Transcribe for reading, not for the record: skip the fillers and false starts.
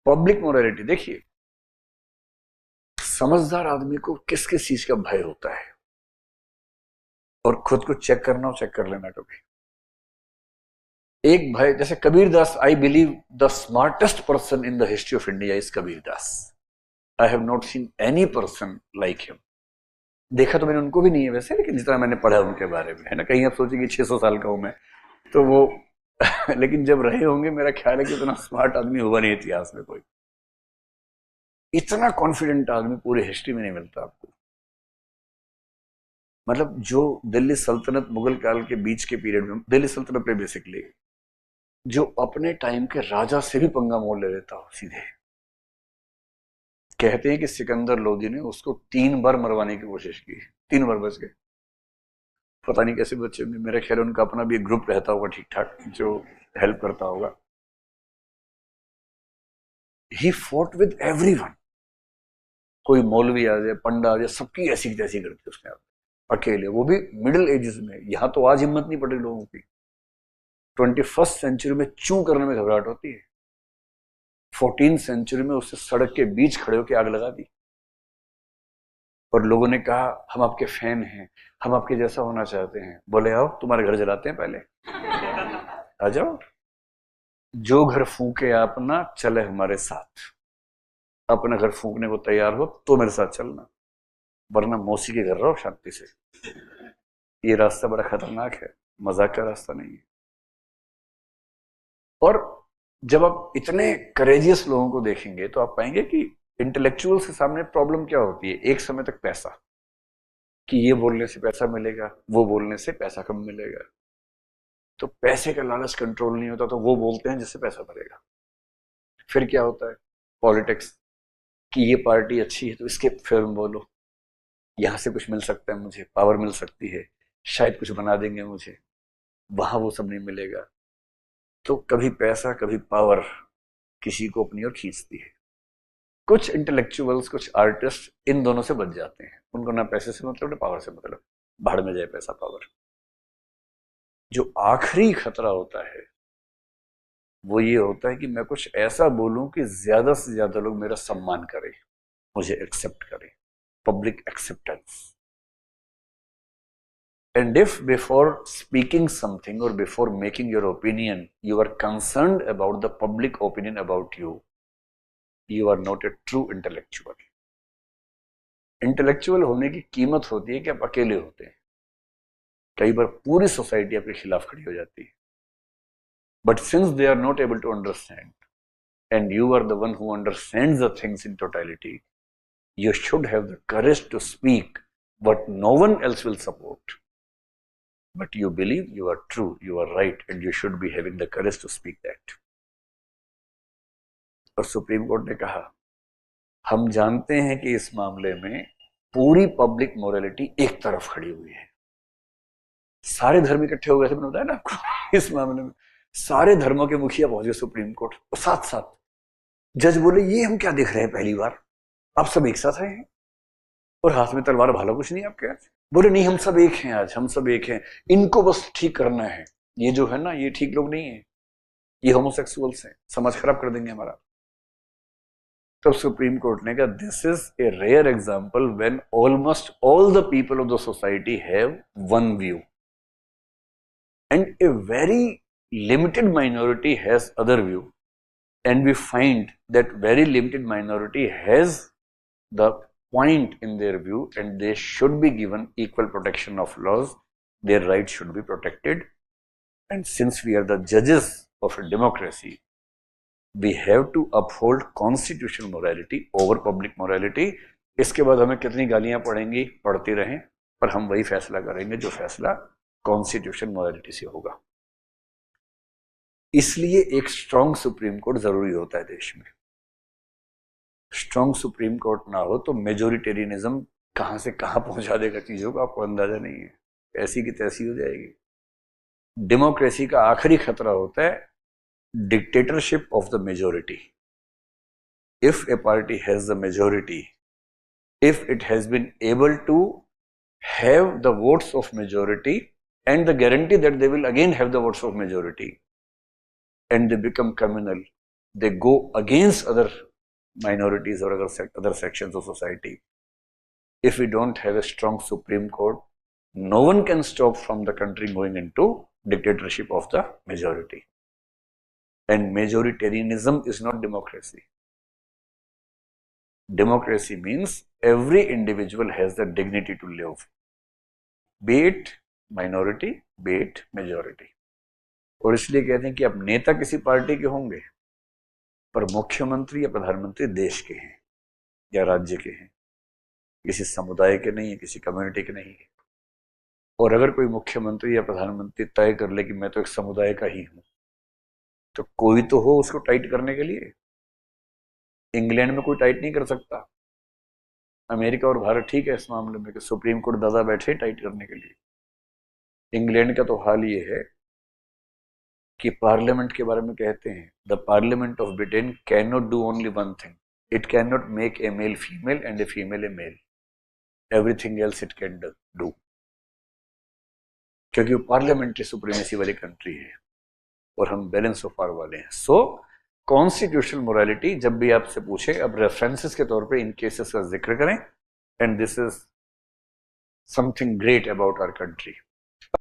Public morality देखिए, समझदार आदमी को किस किस चीज का भय होता है, और खुद को चेक करना और चेक कर लेना कभी। एक भय, जैसे Kabir Das, I believe the smartest person in the history of India is Kabir Das. I have not seen any person like him. देखा तो मैंने उनको भी नहीं है वैसे, लेकिन जितना मैंने पढ़ा उनके बारे में, है ना, कहीं आप सोचिए कि 600 साल का हूं मैं, तो वो लेकिन जब रहे होंगे, मेरा ख्याल है कि उतना स्मार्ट आदमी हुआ नहीं इतिहास में कोई। इतना कॉन्फिडेंट आदमी पूरी हिस्ट्री में नहीं मिलता आपको। मतलब जो दिल्ली सल्तनत मुगल काल के बीच के पीरियड में, दिल्ली सल्तनत में बेसिकली, जो अपने टाइम के राजा से भी पंगा मोड़ ले लेता हो सीधे। कहते हैं कि सिकंदर लोदी ने उसको 3 बार मरवाने की कोशिश की, 3 बार बच गए। पता नहीं कैसे बच्चे में, मेरे ख्याल उनका अपना भी एक ग्रुप रहता होगा ठीक ठाक जो हेल्प करता होगा। He fought with everyone. कोई मौलवी आ जाए, पंडा आ जाए, सबकी ऐसी तैसी करती उसने अकेले, वो भी मिडिल एजेस में। यहां तो आज हिम्मत नहीं पड़ी लोगों की। 21st सेंचुरी में चू करने में घबराहट होती है। 14th सेंचुरी में उससे सड़क के बीच खड़े होकर आग लगा दी, और लोगों ने कहा हम आपके फैन हैं, हम आपके जैसा होना चाहते हैं। बोले आओ तुम्हारे घर जलाते हैं पहले, आ जाओ। जो घर फूके अपना चले हमारे साथ। अपना घर फूकने को तैयार हो तो मेरे साथ चलना, वरना मौसी के घर रहो शांति से। ये रास्ता बड़ा खतरनाक है, मजाक का रास्ता नहीं है। और जब आप इतने करेजियस लोगों को देखेंगे तो आप पाएंगे कि इंटेलेक्चुअल्स के सामने प्रॉब्लम क्या होती है। एक समय तक पैसा, कि ये बोलने से पैसा मिलेगा, वो बोलने से पैसा कम मिलेगा, तो पैसे का लालच कंट्रोल नहीं होता, तो वो बोलते हैं जिससे पैसा बढ़ेगा। फिर क्या होता है, पॉलिटिक्स, कि ये पार्टी अच्छी है तो इसके फेवर में बोलो, यहां से कुछ मिल सकता है, मुझे पावर मिल सकती है, शायद कुछ बना देंगे मुझे, वहां वो सब नहीं मिलेगा। तो कभी पैसा कभी पावर किसी को अपनी ओर खींचती है। कुछ इंटेलेक्चुअल्स, कुछ आर्टिस्ट इन दोनों से बच जाते हैं, उनको ना पैसे से मतलब ना पावर से मतलब, भाड़ में जाए पैसा पावर। जो आखिरी खतरा होता है वो ये होता है कि मैं कुछ ऐसा बोलूं कि ज्यादा से ज्यादा लोग मेरा सम्मान करें, मुझे एक्सेप्ट करें, public acceptance. And if before speaking something or before making your opinion, you are concerned about the public opinion about you, you are not a true intellectual. Intellectual होने की कीमत होती है कि आप अकेले होते हैं। कई बार पूरी सोसाइटी आपके खिलाफ खड़ी हो जाती है, but since they are not able to understand and you are the one who understands the things in totality, you should have the courage to speak what no one else will support. But you believe you are true, you are right, and you should be having the courage to speak that. और supreme Court ने कहा, हम जानते हैं कि इस मामले में पूरी पब्लिक मोरालिटी एक तरफ खड़ी हुई है। सारे धर्म इकट्ठे हो गए थे, मैंने बताया ना आपको। इस मामले में सारे धर्मों के मुखिया पहुंचे सुप्रीम कोर्ट, और साथ साथ जज बोले ये हम क्या देख रहे हैं, पहली बार आप सब एक साथ आए हैं और हाथ में तलवार भाला कुछ नहीं आपके आज। बोले नहीं, हम सब एक हैं, आज हम सब एक हैं, इनको बस ठीक करना है। ये जो है ना, ये ठीक लोग नहीं है, ये होमोसेक्सुअल्स हैं, समाज खराब कर देंगे हमारा। तब सुप्रीम कोर्ट ने कहा, this is a rare example when almost all the people of the society have one view and a very limited minority has other view, and we find that very limited minority has the point in their view and they should be given equal protection of laws, their rights should be protected, and since we are the judges of a democracy, we have to uphold constitutional morality over public morality. इसके बाद हमें कितनी गालियां पड़ेंगी, पढ़ती रहें, पर हम वही फैसला करेंगे जो फैसला कॉन्स्टिट्यूशन मोरालिटी से होगा। इसलिए एक स्ट्रांग सुप्रीम कोर्ट जरूरी होता है देश में। स्ट्रांग सुप्रीम कोर्ट ना हो तो मेजोरिटेरियनिज्म कहां से कहां पहुंचा देगा चीजों का आपको अंदाजा नहीं है, ऐसी की तैसी हो जाएगी। डेमोक्रेसी का आखिरी खतरा होता है dictatorship of the majority. If a party has the majority, if it has been able to have the votes of majority and the guarantee that they will again have the votes of majority, and they become communal, they go against other minorities or other sections of society. If we don't have a strong Supreme Court, no one can stop from the country going into dictatorship of the majority. And majoritarianism is not democracy. Democracy means every individual has the dignity to live, be it minority, be it majority. और इसलिए कहते हैं कि अब नेता किसी party के होंगे, पर मुख्यमंत्री या प्रधानमंत्री देश के हैं या राज्य के हैं, किसी समुदाय के नहीं है, किसी कम्युनिटी के नहीं है। और अगर कोई मुख्यमंत्री या प्रधानमंत्री तय कर ले कि मैं तो एक समुदाय का ही हूं, तो कोई तो हो उसको टाइट करने के लिए। इंग्लैंड में कोई टाइट नहीं कर सकता। अमेरिका और भारत ठीक है इस मामले में कि सुप्रीम कोर्ट दादा बैठे टाइट करने के लिए। इंग्लैंड का तो हाल ये है कि पार्लियामेंट के बारे में कहते हैं, the parliament of Britain can not do only one thing, it can not make a male female and a female a male, everything else it can do, क्योंकि वो पार्लियामेंट्री सुप्रीमेसी वाली कंट्री है और हम बैलेंस ऑफ पावर वाले हैं। सो constitutional morality जब भी आपसे पूछे, अब रेफरेंसेस के तौर पे इन केसेस का जिक्र करें, and this is something great about our country.